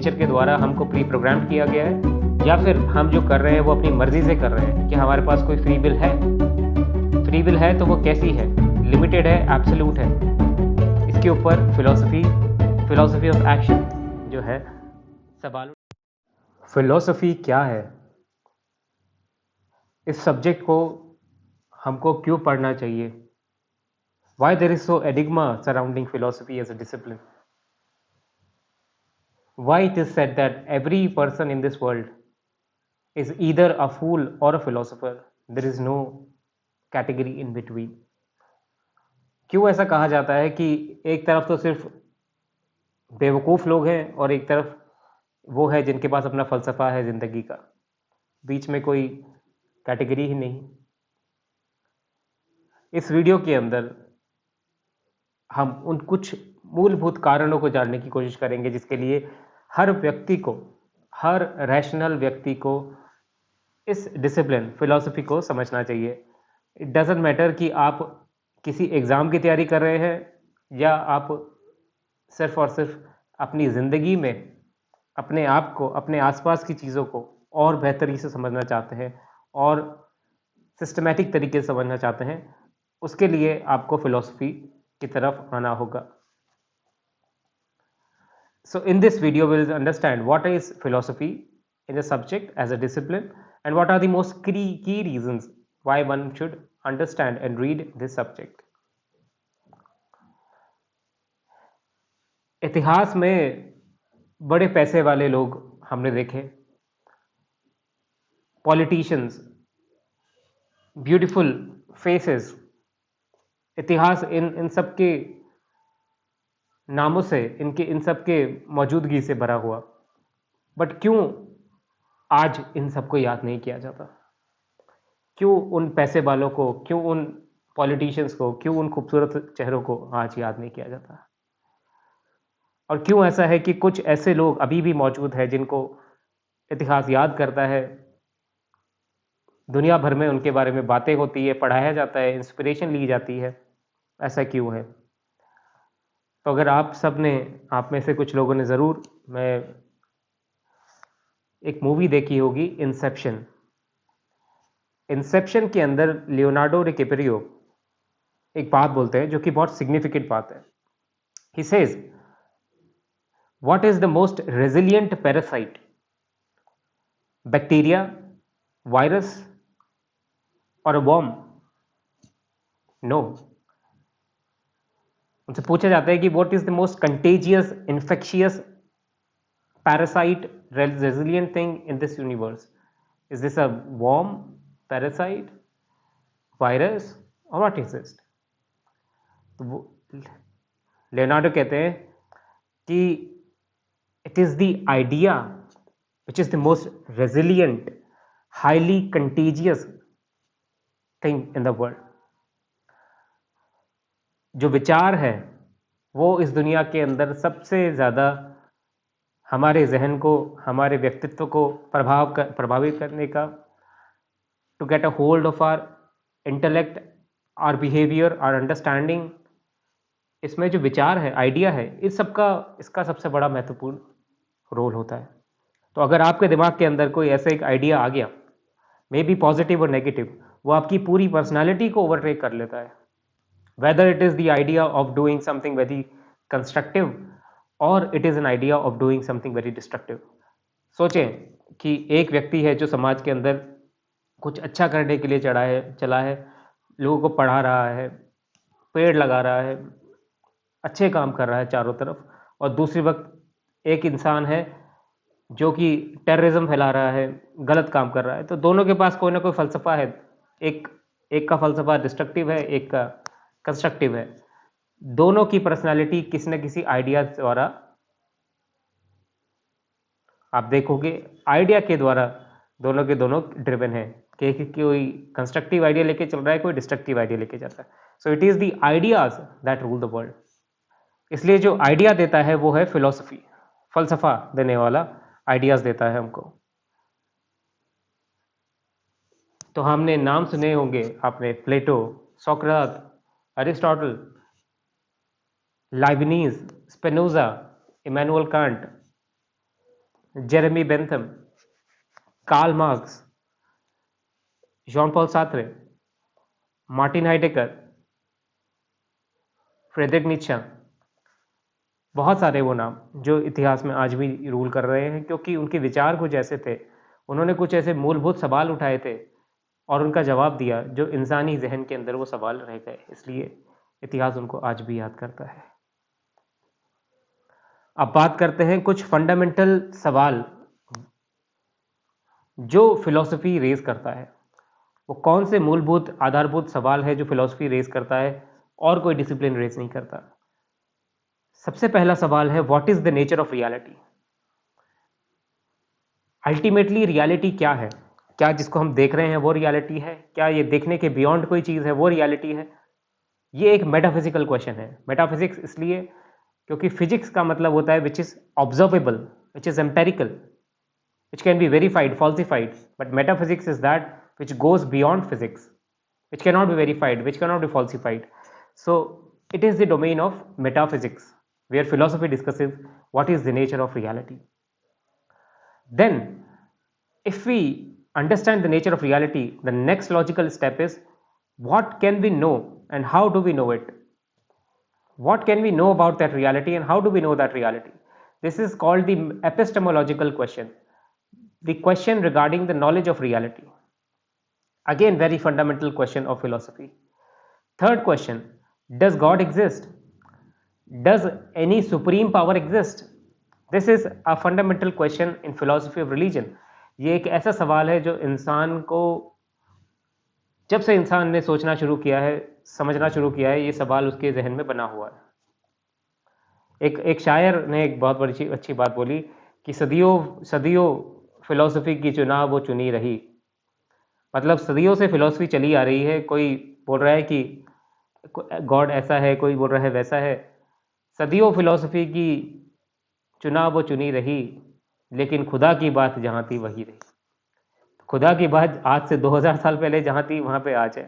Nature के द्वारा हमको प्री प्रोग्राम किया गया है, या फिर हम जो कर रहे हैं वो अपनी मर्जी से कर रहे हैं? कि हमारे पास कोई फ्री विल है? फ्री विल है तो वो कैसी है? लिमिटेड है, एब्सोल्यूट है? इसके ऊपर फिलॉसफी ऑफ एक्शन जो है सवाल। फिलॉसफी क्या है? इस सब्जेक्ट को हमको क्यों पढ़ना चाहिए? Why there is so enigma surrounding philosophy as a discipline? Why it is said that every person in this world is either a fool or a philosopher? There is no category in between. क्यों ऐसा कहा जाता है कि एक तरफ तो सिर्फ बेवकूफ़ लोग हैं और एक तरफ वो है जिनके पास अपना फ़लसफ़ा है ज़िंदगी का, बीच में कोई कैटेगरी ही नहीं? इस वीडियो के अंदर हम उन कुछ मूलभूत कारणों को जानने की कोशिश करेंगे जिसके लिए हर व्यक्ति को, हर रैशनल व्यक्ति को इस डिसिप्लिन फिलॉसफी को समझना चाहिए। इट डजेंट मैटर कि आप किसी एग्ज़ाम की तैयारी कर रहे हैं या आप सिर्फ और सिर्फ अपनी ज़िंदगी में अपने आप को, अपने आसपास की चीज़ों को और बेहतरी से समझना चाहते हैं और सिस्टमैटिक तरीके से समझना चाहते हैं, उसके लिए आपको फिलॉसफी की तरफ आना होगा। So in this video we will understand what is philosophy in the subject as a discipline and what are the most key reasons why one should understand and read this subject. इतिहास में बड़े पैसे वाले लोग हमने देखे, politicians, beautiful faces, इतिहास इन सब के नामों से, इन सब के मौजूदगी से भरा हुआ। बट क्यों आज इन सबको याद नहीं किया जाता? क्यों उन पैसे वालों को, क्यों उन पॉलिटिशियंस को, क्यों उन खूबसूरत चेहरों को आज याद नहीं किया जाता? और क्यों ऐसा है कि कुछ ऐसे लोग अभी भी मौजूद हैं जिनको इतिहास याद करता है, दुनिया भर में उनके बारे में बातें होती है, पढ़ाया जाता है, इंस्पिरेशन ली जाती है? ऐसा क्यों है? तो अगर आप में से कुछ लोगों ने ज़रूर एक मूवी देखी होगी, इंसेप्शन। इंसेप्शन के अंदर लियोनार्डो डिकैप्रियो एक बात बोलते हैं जो कि बहुत सिग्निफिकेंट बात है। He says, what is the most resilient parasite? Bacteria, virus और अ वर्म? नो। उनसे पूछा जाता है कि what is the most contagious, infectious parasite, resilient thing in this universe? Is this a worm, parasite, virus, or what is this? Leonardo कहते हैं कि it is the idea which is the most resilient, highly contagious thing in the world. जो विचार है वो इस दुनिया के अंदर सबसे ज़्यादा हमारे जहन को, हमारे व्यक्तित्व को प्रभावित करने का, to get a hold of our intellect, our behaviour, our understanding, इसमें जो विचार है, आइडिया है, इसका सबसे बड़ा महत्वपूर्ण रोल होता है। तो अगर आपके दिमाग के अंदर कोई ऐसा एक आइडिया आ गया, मे बी पॉजिटिव और नेगेटिव, वो आपकी पूरी पर्सनैलिटी को ओवरटेक कर लेता है। Whether it is the idea of doing something very constructive और it is an idea of doing something very destructive. सोचें कि एक व्यक्ति है जो समाज के अंदर कुछ अच्छा करने के लिए चला है, लोगों को पढ़ा रहा है, पेड़ लगा रहा है, अच्छे काम कर रहा है चारों तरफ, और दूसरी वक्त एक इंसान है जो कि टेररिज्म फैला रहा है, गलत काम कर रहा है। तो दोनों के पास कोई ना कोई फ़लसफ़ा है। एक का फ़लसफ़ा डिस्ट्रक्टिव है, एक का कंस्ट्रक्टिव है। दोनों की पर्सनालिटी किसी न किसी आइडिया द्वारा, आप देखोगे आइडिया के द्वारा दोनों के दोनों ड्रिवन है कि कोई कंस्ट्रक्टिव आइडिया लेके चल रहा है, कोई डिस्ट्रक्टिव आइडिया लेके जाता है। So it is the ideas that rule the world. इसलिए जो आइडिया देता है वो है फिलॉसफी, फलसफा देने वाला आइडियाज देता है हमको। तो हमने नाम सुने होंगे आपने, Plato, Socrates, Aristotle, Leibniz, Spinoza, Immanuel Kant, Jeremy Bentham, Karl Marx, John Paul Sartre, Martin Heidegger, Friedrich Nietzsche, बहुत सारे वो नाम जो इतिहास में आज भी रूल कर रहे हैं, क्योंकि उनके विचार कुछ ऐसे थे, उन्होंने कुछ ऐसे मूलभूत सवाल उठाए थे और उनका जवाब दिया जो इंसानी जहन के अंदर वो सवाल रह गए, इसलिए इतिहास उनको आज भी याद करता है। अब बात करते हैं कुछ फंडामेंटल सवाल जो फिलॉसफी रेज करता है। वो कौन से मूलभूत आधारभूत सवाल है जो फिलॉसफी रेज करता है और कोई डिसिप्लिन रेज नहीं करता। सबसे पहला सवाल है, what is the nature of reality. Ultimately reality क्या है? क्या जिसको हम देख रहे हैं वो रियलिटी है? क्या ये देखने के बियॉन्ड कोई चीज है वो रियलिटी है? ये एक मेटाफिजिकल क्वेश्चन है। मेटाफिजिक्स इसलिए क्योंकि फिजिक्स का मतलब होता है which is observable, which is empirical, which can be verified, falsified, but metaphysics is that which goes beyond physics, which cannot be verified, which cannot be falsified. So it is the domain of metaphysics, where philosophy discusses what is the nature of reality. Then if we understand the nature of reality, the next logical step is, what can we know and how do we know it? What can we know about that reality and how do we know that reality? This is called the epistemological question, the question regarding the knowledge of reality. Again, very fundamental question of philosophy. Third question, does God exist? Does any supreme power exist? This is a fundamental question in philosophy of religion. ये एक ऐसा सवाल है जो इंसान को, जब से इंसान ने सोचना शुरू किया है, समझना शुरू किया है, ये सवाल उसके जहन में बना हुआ है। एक शायर ने एक बहुत बड़ी अच्छी बात बोली कि सदियों सदियों फिलॉसफी की चुनाव वो चुनी रही। मतलब सदियों से फिलॉसफी चली आ रही है, कोई बोल रहा है कि गॉड ऐसा है, कोई बोल रहा है वैसा है। सदियों फिलॉसफी की चुनाव वो चुनी रही, लेकिन खुदा की बात जहाँ थी वही रही। खुदा की बात आज से 2000 साल पहले जहाँ थी वहाँ पे आज है।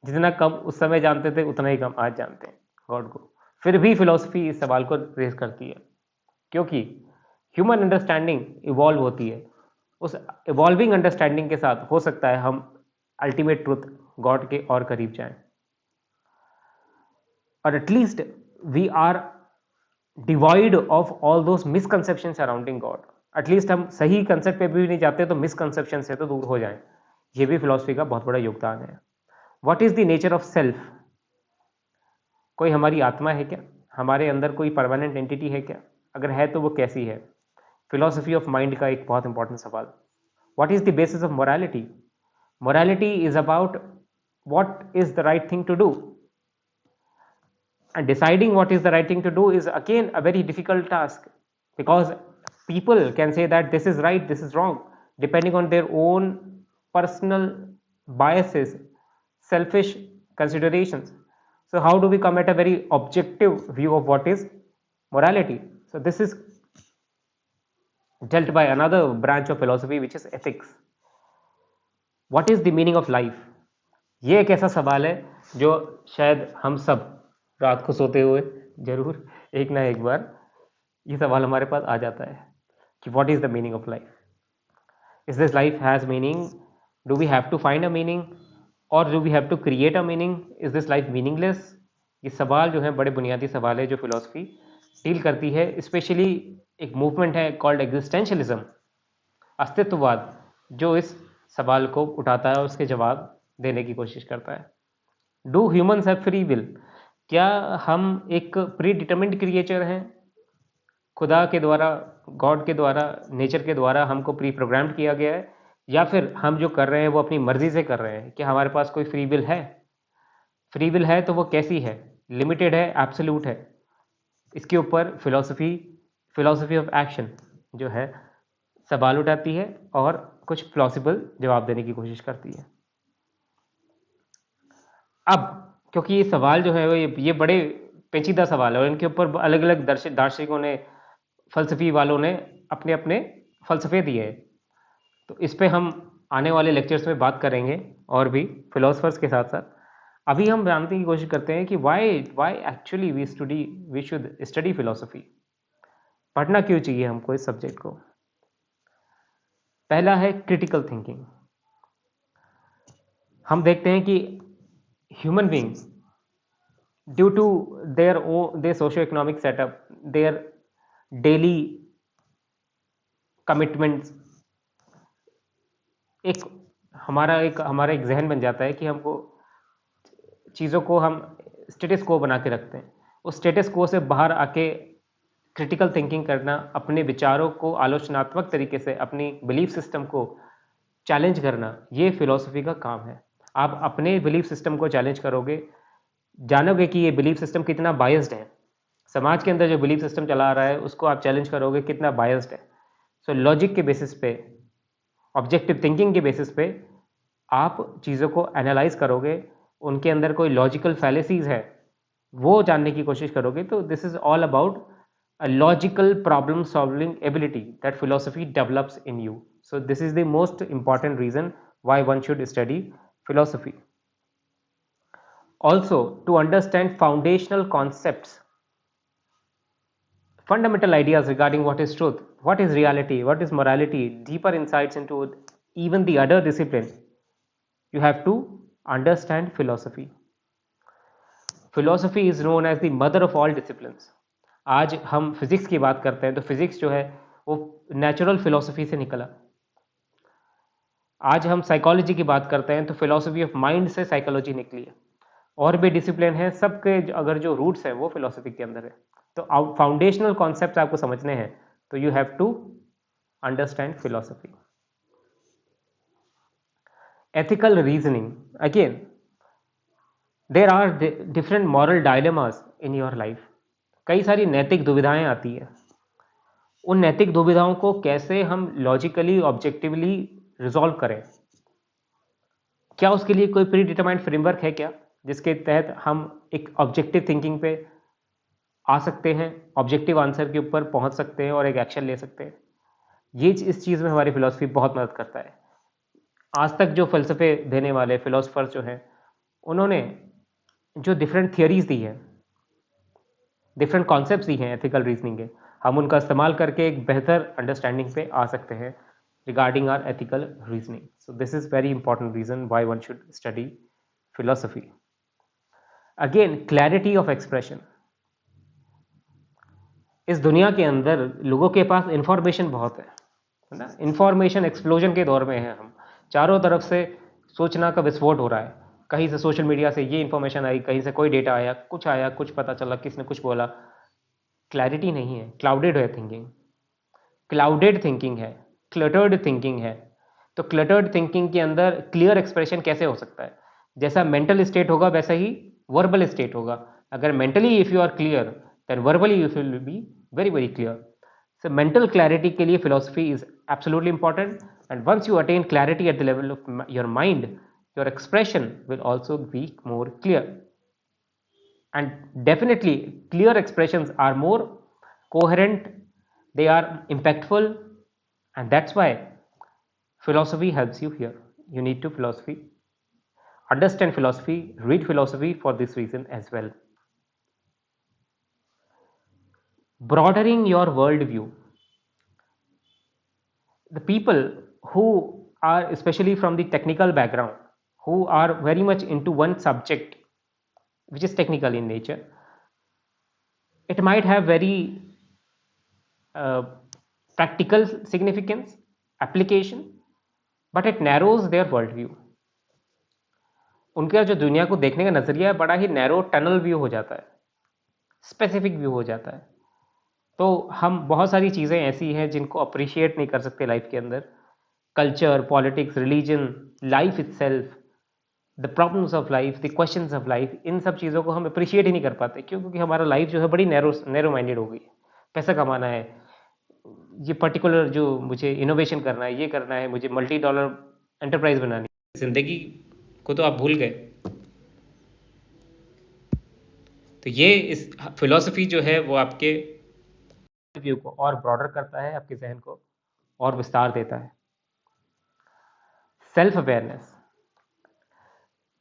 जितना कम उस समय जानते थे उतना ही कम आज जानते हैं गॉड को। फिर भी फिलॉसफी इस सवाल को रेज करती है, क्योंकि ह्यूमन अंडरस्टैंडिंग इवॉल्व होती है। उस इवॉल्विंग अंडरस्टैंडिंग के साथ हो सकता है हम अल्टीमेट ट्रूथ गॉड के और करीब जाएं, और at least we are devoid of all those misconception surrounding God. At least हम सही कंसेप्ट पे भी नहीं जाते तो मिसकंसेप्शन से तो दूर हो जाएं। ये भी फिलॉसफी का बहुत बड़ा योगदान है। What is the nature of self? कोई हमारी आत्मा है क्या? हमारे अंदर कोई परमानेंट एंटिटी है क्या? अगर है तो वो कैसी है? फिलॉसफी ऑफ माइंड का एक बहुत इंपॉर्टेंट सवाल। What is the basis of morality? Morality is about what is the right thing to do, and deciding what is the right thing to do is again a very difficult task, because people can say that this is right, this is wrong, depending on their own personal biases, selfish considerations. So how do we come at a very objective view of what is morality? So this is dealt by another branch of philosophy, which is ethics. What is the meaning of life? ये एक ऐसा सवाल है जो शायद हम सब रात को सोते हुए जरूर एक ना एक बार ये सवाल हमारे पास आ जाता है कि what is the meaning of life? Is this life has meaning? Do we have to find a meaning और do we have to create a meaning? Is this life meaningless? ये सवाल जो है बड़े बुनियादी सवाल है जो फिलॉसफी डील करती है। स्पेशली एक मूवमेंट है कॉल्ड एग्जिस्टेंशियलिज्म, अस्तित्ववाद, जो इस सवाल को उठाता है और उसके जवाब देने की कोशिश करता है। Do humans have free will? क्या हम एक प्री डिटरमिन्ड क्रिएचर हैं? खुदा के द्वारा, गॉड के द्वारा, नेचर के द्वारा हमको प्री प्रोग्राम्ड किया गया है, या फिर हम जो कर रहे हैं वो अपनी मर्जी से कर रहे हैं? क्या हमारे पास कोई फ्री विल है? फ्री विल है तो वो कैसी है? लिमिटेड है, एब्सोल्यूट है? इसके ऊपर फिलॉसफी ऑफ एक्शन जो है सवाल उठाती है और कुछ प्लॉसिबल जवाब देने की कोशिश करती है। अब क्योंकि ये सवाल जो है वो ये बड़े पेचीदा सवाल है और इनके ऊपर अलग अलग दार्शनिकों ने, फलसफी वालों ने अपने अपने फलसफे दिए हैं, तो इस पे हम आने वाले लेक्चर्स में बात करेंगे और भी फिलोसफर्स के साथ साथ। अभी हम जानने की कोशिश करते हैं कि why actually we should study philosophy. पढ़ना क्यों चाहिए हमको इस सब्जेक्ट को? पहला है क्रिटिकल थिंकिंग। हम देखते हैं कि human beings, due to their socio economic setup, their daily commitments, एक हमारा एक जहन बन जाता है कि हमको चीज़ों को हम स्टेटस को बना के रखते हैं। उस स्टेटस को से बाहर आके क्रिटिकल थिंकिंग करना, अपने विचारों को आलोचनात्मक तरीके से, अपनी बिलीफ सिस्टम को चैलेंज करना, ये फिलॉसफी का काम है। आप अपने बिलीफ सिस्टम को चैलेंज करोगे, जानोगे कि ये बिलीफ सिस्टम कितना बायस्ड है। समाज के अंदर जो बिलीफ सिस्टम चला आ रहा है उसको आप चैलेंज करोगे कितना बायस्ड है। सो लॉजिक के बेसिस पे, ऑब्जेक्टिव थिंकिंग के बेसिस पे आप चीज़ों को एनालाइज करोगे, उनके अंदर कोई लॉजिकल फैलेसीज है वो जानने की कोशिश करोगे। तो this is all about a logical problem solving ability that philosophy develops in you. So this is the most important reason why one should study philosophy. Also, to understand foundational concepts, fundamental ideas regarding what is truth, what is reality, what is morality, deeper insights into even the other discipline, you have to understand philosophy. Philosophy is known as the mother of all disciplines. आज हम physics की बात करते हैं तो physics जो है वो नेचुरल फिलोसफी से निकला। आज हम साइकोलॉजी की बात करते हैं तो फिलोसफी ऑफ माइंड से साइकोलॉजी निकली है। और भी डिसिप्लिन है, सबके अगर जो रूट्स हैं वो फिलोसफी के अंदर है। तो फाउंडेशनल कॉन्सेप्ट्स आपको समझने हैं तो you have to understand philosophy. Ethical reasoning, again there are different moral dilemmas in your life. कई सारी नैतिक दुविधाएं आती हैं। उन नैतिक दुविधाओं को कैसे हम लॉजिकली, ऑब्जेक्टिवली रिजॉल्व करें? क्या उसके लिए कोई प्री डिटरमाइंड फ्रेमवर्क है क्या, जिसके तहत हम एक ऑब्जेक्टिव थिंकिंग पे आ सकते हैं, ऑब्जेक्टिव आंसर के ऊपर पहुंच सकते हैं और एक एक्शन ले सकते हैं? ये इस चीज़ में हमारी फिलॉसफी बहुत मदद करता है। आज तक जो फलसफे देने वाले फिलोसफर्स जो हैं, उन्होंने जो डिफरेंट थियरीज दी है, डिफरेंट कॉन्सेप्ट्स दी हैं एथिकल रीजनिंग के, हम उनका इस्तेमाल करके एक बेहतर अंडरस्टैंडिंग पे आ सकते हैं regarding our ethical reasoning. So this is very important reason why one should study philosophy. Again, clarity of expression. इस दुनिया के अंदर लोगों के पास इंफॉर्मेशन बहुत है ना। इंफॉर्मेशन एक्सप्लोजन के दौर में है हम। चारों तरफ से सूचना का विस्फोट हो रहा है। कहीं से सोशल मीडिया से ये इंफॉर्मेशन आई, कहीं से कोई डेटा आया, कुछ पता चला, किसने कुछ बोला। क्लैरिटी नहीं है, क्लाउडेड है थिंकिंग। क्लाउडेड थिंकिंग है, क्लटर्ड थिंकिंग है। तो क्लटर्ड थिंकिंग के अंदर क्लियर एक्सप्रेशन कैसे हो सकता है? जैसा मेंटल स्टेट होगा वैसा ही वर्बल स्टेट होगा। अगर mentally if you are clear, then verbally you will be very very clear. So mental clarity के लिए philosophy is absolutely important, and once you attain clarity at the level of your mind, your expression will also be more clear. And definitely clear expressions are more coherent, they are impactful, and that's why philosophy helps you here. You need to understand philosophy, read philosophy for this reason as well. Broadening your worldview. The people who are especially from the technical background, who are very much into one subject which is technical in nature, it might have very practical significance, application, but it narrows their worldview. उनका जो दुनिया को देखने का नजरिया है बड़ा ही narrow tunnel view हो जाता है, स्पेसिफिक व्यू हो जाता है। तो हम बहुत सारी चीज़ें ऐसी हैं जिनको अप्रिशिएट नहीं कर सकते लाइफ के अंदर। Culture, politics, religion, life itself, the problems of life, the questions of life, इन सब चीज़ों को हम अप्रिशिएट ही नहीं कर पाते। क्यों? क्योंकि हमारा लाइफ जो है बड़ी नैरो माइंडेड हो गई है। पैसा कमाना है, ये पर्टिकुलर जो मुझे इनोवेशन करना है, ये करना है, मुझे मल्टी डॉलर एंटरप्राइज बनानी है। जिंदगी को तो आप भूल गए। तो ये इस फिलॉसफी जो है वो आपके व्यू को और ब्रॉडर करता है, आपके जहन को और विस्तार देता है। सेल्फ अवेयरनेस,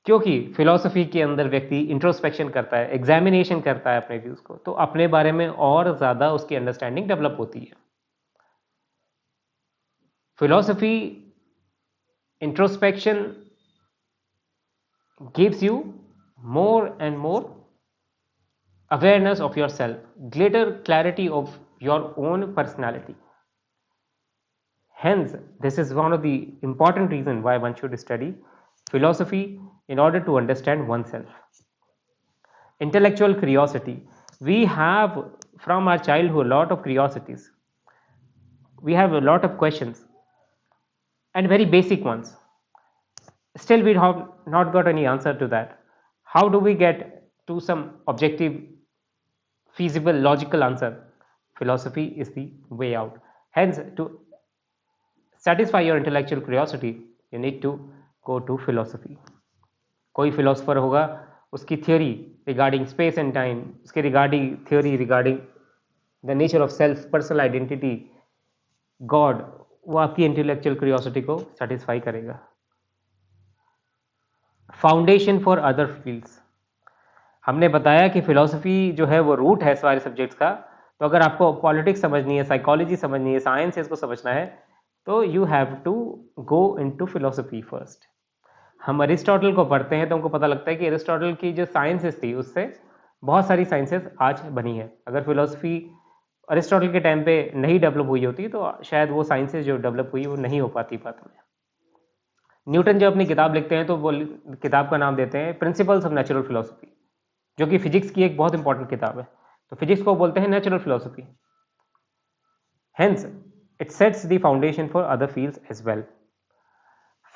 क्योंकि फिलॉसफी के अंदर व्यक्ति इंट्रोस्पेक्शन करता है, एग्जामिनेशन करता है अपने व्यूज को, तो अपने बारे में और ज़्यादा उसकी अंडरस्टैंडिंग डेवलप होती है। Philosophy, introspection gives you more and more awareness of yourself, greater clarity of your own personality. Hence, this is one of the important reasons why one should study philosophy in order to understand oneself. Intellectual curiosity. We have from our childhood a lot of curiosities. We have a lot of questions and very basic ones. Still, we have not got any answer to that. How do we get to some objective, feasible, logical answer? Philosophy is the way out. Hence, to satisfy your intellectual curiosity, you need to go to philosophy. कोई philosopher होगा, उसकी theory regarding space and time, उसके regarding theory regarding the nature of self, personal identity, God, वो आपकी intellectual curiosity को satisfy करेगा. Foundation for other fields. हमने बताया कि फिलॉसफी जो है वो रूट है सारे सब्जेक्ट्स का. तो अगर आपको पॉलिटिक्स समझनी है, साइकोलॉजी समझनी है, साइंसेस को समझना है, तो you have to go into philosophy first. हम अरिस्टोटल को पढ़ते हैं तो हमको पता लगता है कि अरिस्टोटल की जो साइंसेस थी उससे बहुत सारी साइंसेस आज बनी है. अगर फिलॉसफी अरिस्टोटल के टाइम पे नहीं डेवलप हुई होती तो शायद वो साइंसेस जो डेवलप हुई वो नहीं हो पाती बाद में. न्यूटन जब अपनी किताब लिखते हैं तो वो किताब का नाम देते हैं प्रिंसिपल्स ऑफ नेचुरल फिलोसफी, जो कि फिजिक्स की एक बहुत इंपॉर्टेंट किताब है. तो फिजिक्स को बोलते हैं natural philosophy. Hence it sets the foundation for other fields as well.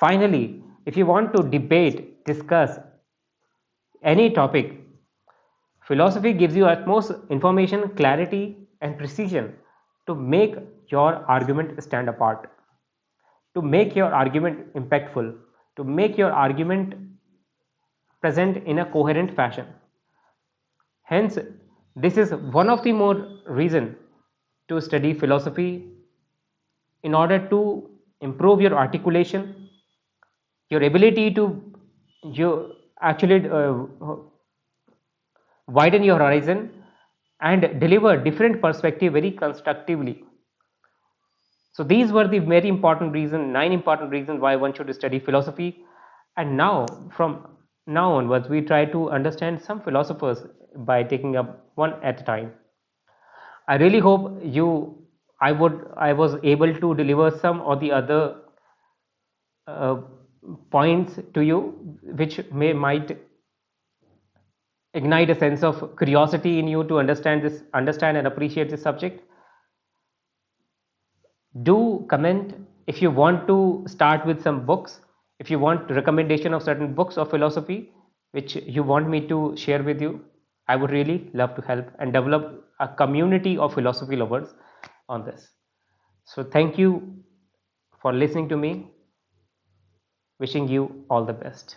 Finally, if you want to debate, discuss any topic, philosophy gives you utmost information, clarity, and precision to make your argument stand apart, to make your argument impactful, to make your argument present in a coherent fashion. Hence, this is one of the more reason to study philosophy in order to improve your articulation, your ability to actually widen your horizon and deliver different perspective very constructively. So these were the very important reason, 9 important reasons why one should study philosophy. And now from now onwards we try to understand some philosophers by taking up one at a time. I really hope I was able to deliver some or the other points to you which might ignite a sense of curiosity in you to understand and appreciate this subject. Do comment if you want to start with some books, if you want recommendation of certain books of philosophy which you want me to share with you. I would really love to help and develop a community of philosophy lovers on this. So thank you for listening to me. Wishing you all the best.